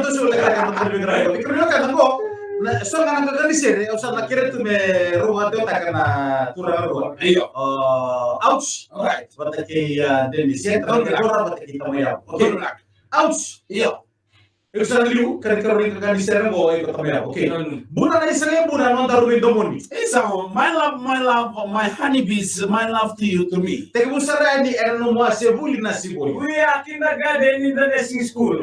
tu sulle carica per vedere. E credo che non so che non di sere, o sa la chiede tu me ruba te ta kana tura ruba. Io. Ouch. Right. Bata che dendi siete, non che ora bata che tamaya. Okay. Ouch. Io. Eu sa liu kan kan di sere go e tamaya. Okay. Buna na isale buna non daru me domoni. So my love, my honeybees, my love to me. Te busara ni erano mo se buli na siboi. We are kindergarten in the nursing school.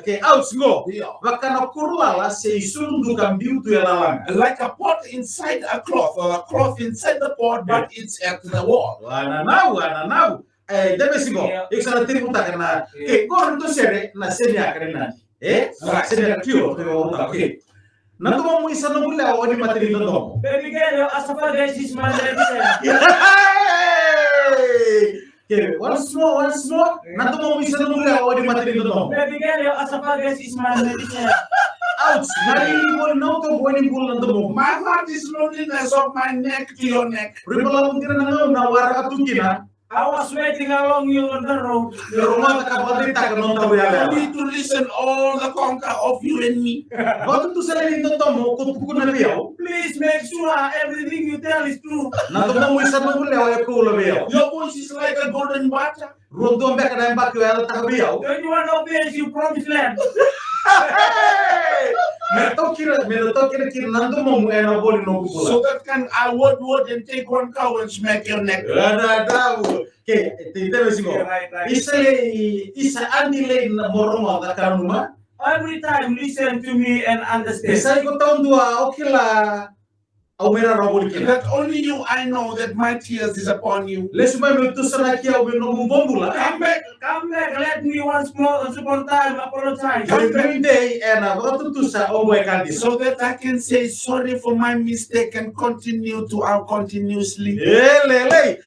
Okay, ouch go. Io. Wakana kurla la se isundu kan biutu ya lalanga. Like a pot inside a cloth, or a cloth inside the pot, but it's at the wall. Wana now. Deve si go. Eu sa te puta kana. Ke ko to sere na seni akare na. Seni akio to uta. Okay. Nanto mo isa no bula o di materi no domo. Baby girl, asafaga is my Okay, once more. Nanto mo isa no bula o di materi no domo. Baby girl, asafaga is my medicine. Ouch! Nari mo no to boni bul nanto mo. My heart is loneliness of my neck to your neck. Ribala mo tira na wara katukina. I was waiting along you on the road. Rumah tak kapatid tak non tahu I ya. need to listen all the conquer of you and me. Waktu tu selain itu tomo kutuku na biao. Please make sure everything you tell is true. Nanto mo isa no bula o ko lo biao. Your voice is like a golden butter. Rondo mbek na mbak yo tak biao. Don't you want to obey you promised land? Meto kira nanto mo ena boli no So bula. that can I word and take one cow and smack your neck. Ada. Okay, tinte mesimo. Right. Isa andile na morongo da kanuma. Every time listen to me and understand. Isa ko taon dua okay la. Au mera robol kina. That only you I know that my tears is upon you. Lesu mai me tu sana kia o no bombula. Come back. Let me once more upon time apologize. Every day and I got to sa o mo kandi. So that I can say sorry for my mistake and continue to continuously. Lele.